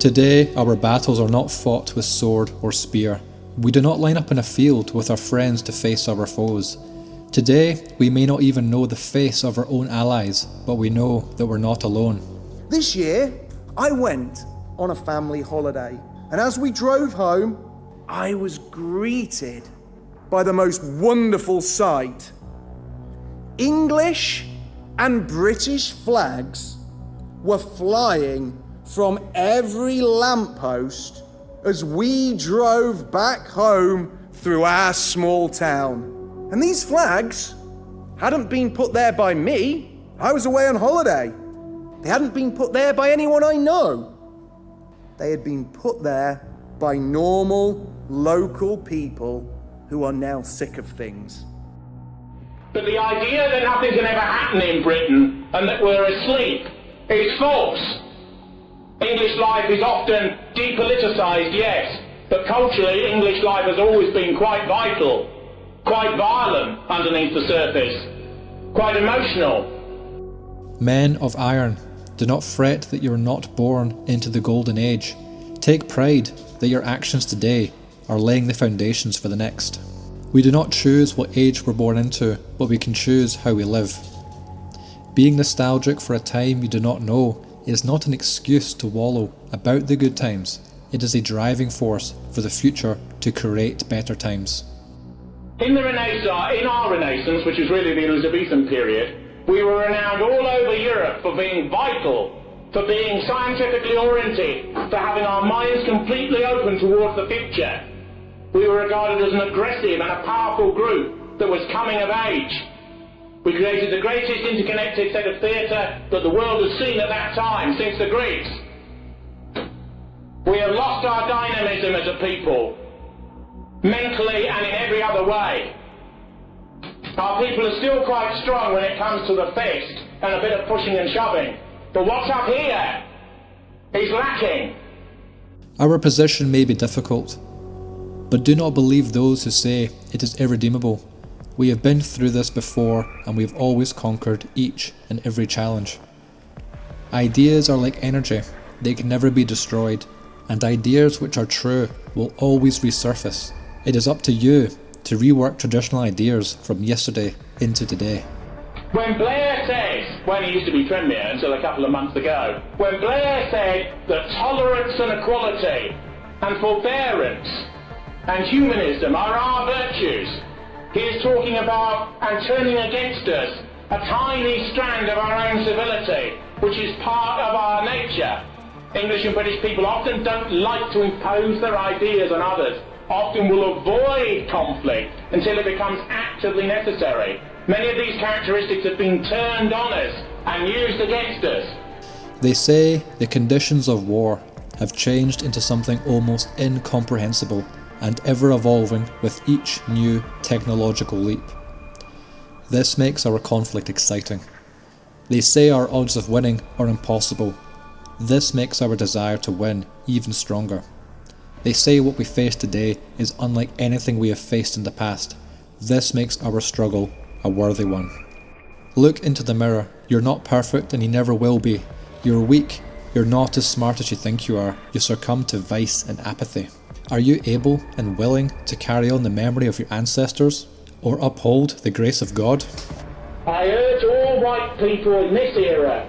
Today, our battles are not fought with sword or spear. We do not line up in a field with our friends to face our foes. Today, we may not even know the face of our own allies, but we know that we're not alone. This year, I went on a family holiday, and as we drove home, I was greeted by the most wonderful sight. English and British flags were flying from every lamppost as we drove back home through our small town. And these flags hadn't been put there by me. I was away on holiday. They hadn't been put there by anyone I know. They had been put there by normal, local people who are now sick of things. But the idea that nothing can ever happen in Britain and that we're asleep is false. English life is often depoliticised, yes, but culturally English life has always been quite vital, quite violent underneath the surface, quite emotional. Men of iron, do not fret that you are not born into the golden age. Take pride that your actions today are laying the foundations for the next. We do not choose what age we're born into, but we can choose how we live. Being nostalgic for a time you do not know is not an excuse to wallow about the good times. It is a driving force for the future to create better times. In our Renaissance, which is really the Elizabethan period, we were renowned all over Europe for being vital, for being scientifically oriented, for having our minds completely open towards the future. We were regarded as an aggressive and a powerful group that was coming of age. We created the greatest interconnected set of theatre that the world has seen at that time, since the Greeks. We have lost our dynamism as a people, mentally and in every other way. Our people are still quite strong when it comes to the fist and a bit of pushing and shoving. But what's up here is lacking. Our position may be difficult, but do not believe those who say it is irredeemable. We have been through this before and we have always conquered each and every challenge. Ideas are like energy, they can never be destroyed, and ideas which are true will always resurface. It is up to you to rework traditional ideas from yesterday into today. When Blair says, when he used to be Premier until a couple of months ago, when Blair said that tolerance and equality and forbearance and humanism are our virtues, he is talking about and turning against us a tiny strand of our own civility, which is part of our nature. English and British people often don't like to impose their ideas on others, often will avoid conflict until it becomes actively necessary. Many of these characteristics have been turned on us and used against us. They say the conditions of war have changed into something almost incomprehensible and ever evolving with each new technological leap. This makes our conflict exciting. They say our odds of winning are impossible. This makes our desire to win even stronger. They say what we face today is unlike anything we have faced in the past. This makes our struggle a worthy one. Look into the mirror. You're not perfect and you never will be. You're weak. You're not as smart as you think you are. You succumb to vice and apathy. Are you able and willing to carry on the memory of your ancestors or uphold the grace of God? I urge all white people in this era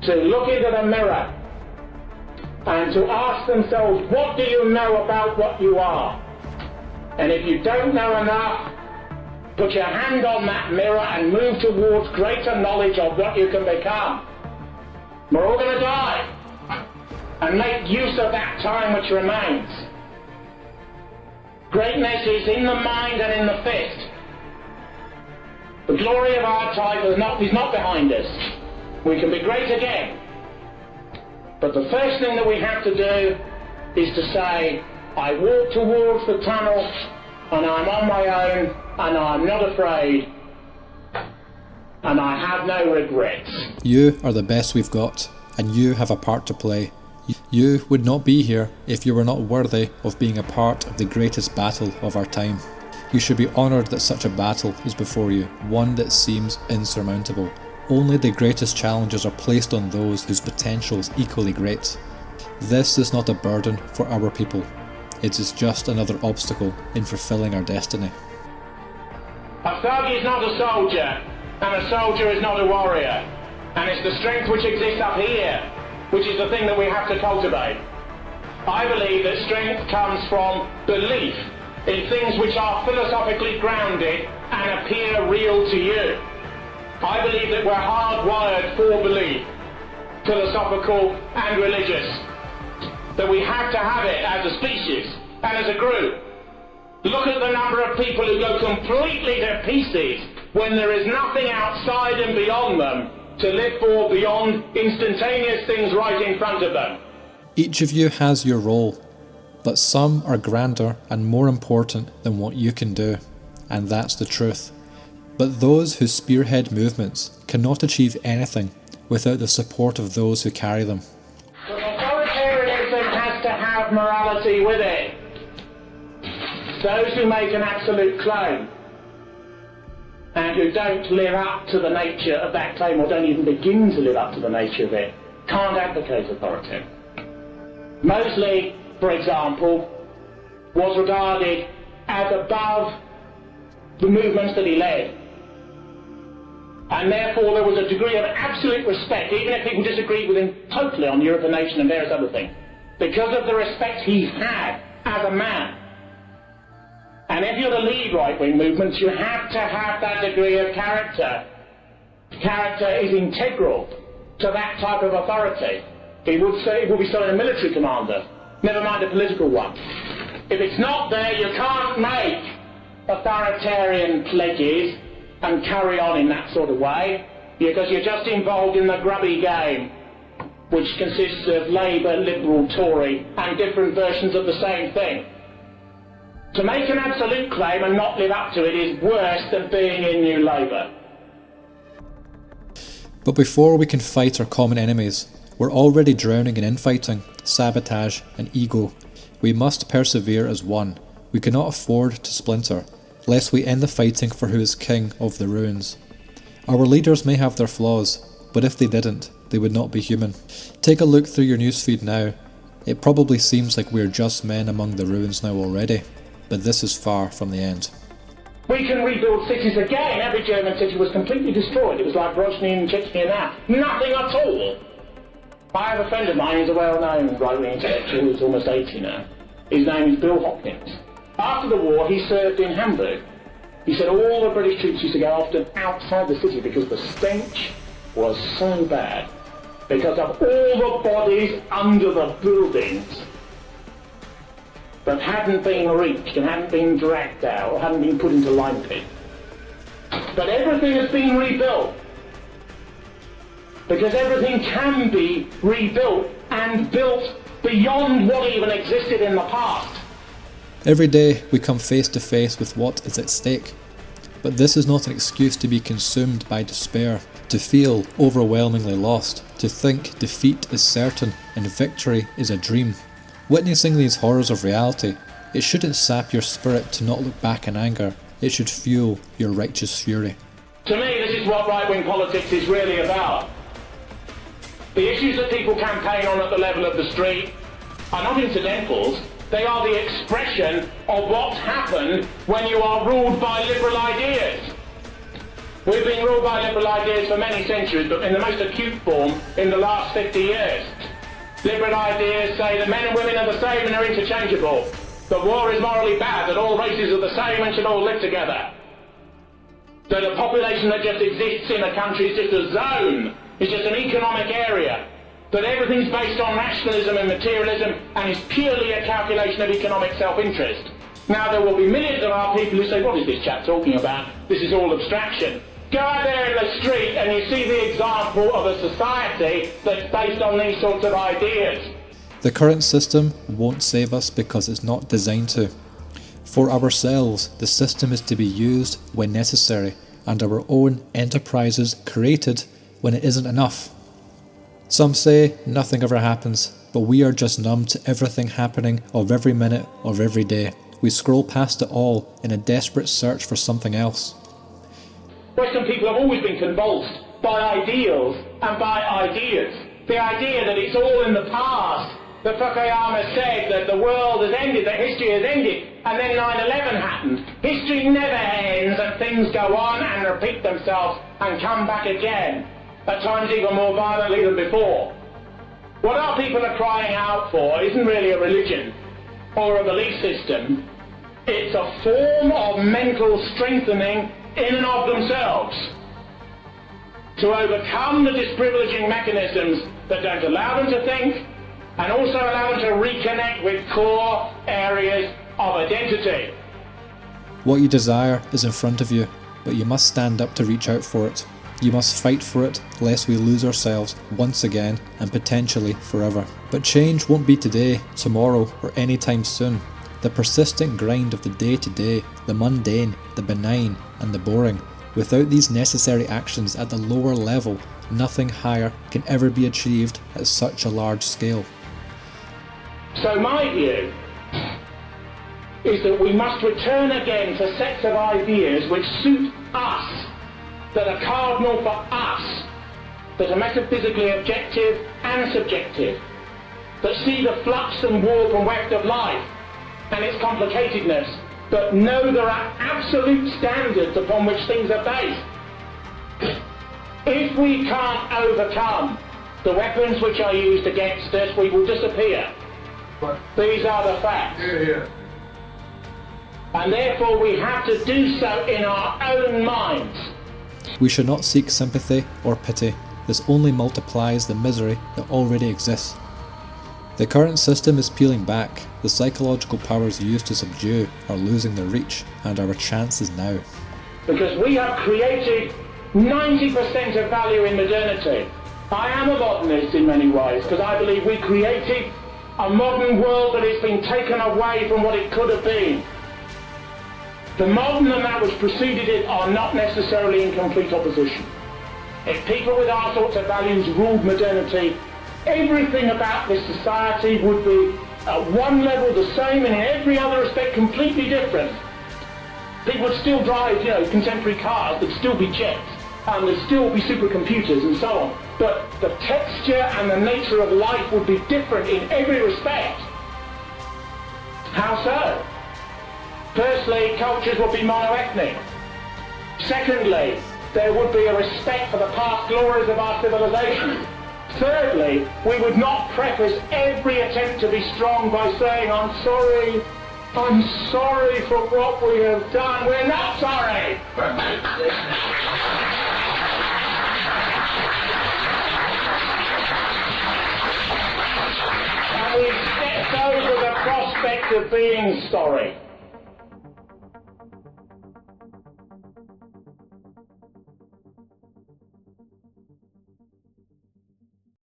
to look into the mirror and to ask themselves, what do you know about what you are? And if you don't know enough, put your hand on that mirror and move towards greater knowledge of what you can become. We're all going to die. And make use of that time which remains. Greatness is in the mind and in the fist. The glory of our type is not behind us. We can be great again. But the first thing that we have to do is to say, I walk towards the tunnel and I'm on my own and I'm not afraid and I have no regrets. You are the best we've got and you have a part to play. You would not be here if you were not worthy of being a part of the greatest battle of our time. You should be honoured that such a battle is before you, one that seems insurmountable. Only the greatest challenges are placed on those whose potential is equally great. This is not a burden for our people. It is just another obstacle in fulfilling our destiny. A thug is not a soldier, and a soldier is not a warrior. And it's the strength which exists up here, which is the thing that we have to cultivate. I believe that strength comes from belief in things which are philosophically grounded and appear real to you. I believe that we're hardwired for belief, philosophical and religious, that we have to have it as a species and as a group. Look at the number of people who go completely to pieces when there is nothing outside and beyond them to live for beyond instantaneous things right in front of them. Each of you has your role, but some are grander and more important than what you can do, and that's the truth. But those who spearhead movements cannot achieve anything without the support of those who carry them. But authoritarianism has to have morality with it. Those who make an absolute claim and who don't live up to the nature of that claim, or don't even begin to live up to the nature of it, can't advocate authority. Mosley, for example, was regarded as above the movements that he led. And therefore there was a degree of absolute respect, even if people disagreed with him totally on Europe and nation and various other things, because of the respect he had as a man. And if you're to lead right-wing movements, you have to have that degree of character. Character is integral to that type of authority. It would be so in a military commander, never mind a political one. If it's not there, you can't make authoritarian pledges and carry on in that sort of way, because you're just involved in the grubby game, which consists of Labour, Liberal, Tory, and different versions of the same thing. To make an absolute claim and not live up to it is worse than being in New Labour. But before we can fight our common enemies, we're already drowning in infighting, sabotage and ego. We must persevere as one. We cannot afford to splinter, lest we end the fighting for who is king of the ruins. Our leaders may have their flaws, but if they didn't, they would not be human. Take a look through your newsfeed now. It probably seems like we're just men among the ruins now already, but this is far from the end. We can rebuild cities again. Every German city was completely destroyed. It was like Grozny and Chechnya now. Nothing at all. I have a friend of mine who's a well-known right-wing intellectual who's almost 80 now. His name is Bill Hopkins. After the war, he served in Hamburg. He said all the British troops used to go often outside the city because the stench was so bad. Because of all the bodies under the buildings that hadn't been reached and hadn't been dragged out or hadn't been put into lime pit. But everything has been rebuilt. Because everything can be rebuilt and built beyond what even existed in the past. Every day we come face to face with what is at stake. But this is not an excuse to be consumed by despair, to feel overwhelmingly lost, to think defeat is certain and victory is a dream. Witnessing these horrors of reality, it shouldn't sap your spirit to not look back in anger. It should fuel your righteous fury. To me, this is what right-wing politics is really about. The issues that people campaign on at the level of the street are not incidentals. They are the expression of what's happened when you are ruled by liberal ideas. We've been ruled by liberal ideas for many centuries, but in the most acute form in the last 50 years. Liberal ideas say that men and women are the same and are interchangeable, that war is morally bad, that all races are the same and should all live together, that a population that just exists in a country is just a zone, is just an economic area, that everything's based on nationalism and materialism and is purely a calculation of economic self-interest. Now there will be millions of our people who say, what is this chap talking about? This is all abstraction. Go out there in the street and you see the example of a society that's based on these sorts of ideas. The current system won't save us because it's not designed to. For ourselves, the system is to be used when necessary, and our own enterprises created when it isn't enough. Some say nothing ever happens, but we are just numb to everything happening of every minute of every day. We scroll past it all in a desperate search for something else. Western people have always been convulsed by ideals and by ideas. The idea that it's all in the past that Fukuyama said that the world has ended, that history has ended, and then 9/11 happened. History never ends, and things go on and repeat themselves and come back again, at times even more violently than before. What our people are crying out for isn't really a religion or a belief system. It's a form of mental strengthening in and of themselves to overcome the disprivileging mechanisms that don't allow them to think, and also allow them to reconnect with core areas of identity. What you desire is in front of you, but you must stand up to reach out for it. You must fight for it, lest we lose ourselves once again and potentially forever. But change won't be today, tomorrow, or anytime soon. The persistent grind of the day-to-day, the mundane, the benign, and the boring. Without these necessary actions at the lower level, nothing higher can ever be achieved at such a large scale. So my view is that we must return again to sets of ideas which suit us, that are cardinal for us, that are metaphysically objective and subjective, that see the flux and warp and weft of life and its complicatedness, but know there are absolute standards upon which things are based. If we can't overcome the weapons which are used against us, we will disappear. These are the facts. And therefore we have to do so in our own minds. We should not seek sympathy or pity. This only multiplies the misery that already exists. The current system is peeling back. The psychological powers used to subdue are losing their reach, and our chance is now. Because we have created 90% of value in modernity. I am a modernist in many ways, because I believe we created a modern world that has been taken away from what it could have been. The modern and that which preceded it are not necessarily in complete opposition. If people with our sorts of values ruled modernity, everything about this society would be at one level the same and in every other respect completely different. People would still drive, contemporary cars, there'd still be jets, and there'd still be supercomputers and so on. But the texture and the nature of life would be different in every respect. How so? Firstly, cultures would be monoethnic. Secondly, there would be a respect for the past glories of our civilization. Thirdly, we would not preface every attempt to be strong by saying, I'm sorry for what we have done. We're not sorry. And we stepped over the prospect of being sorry.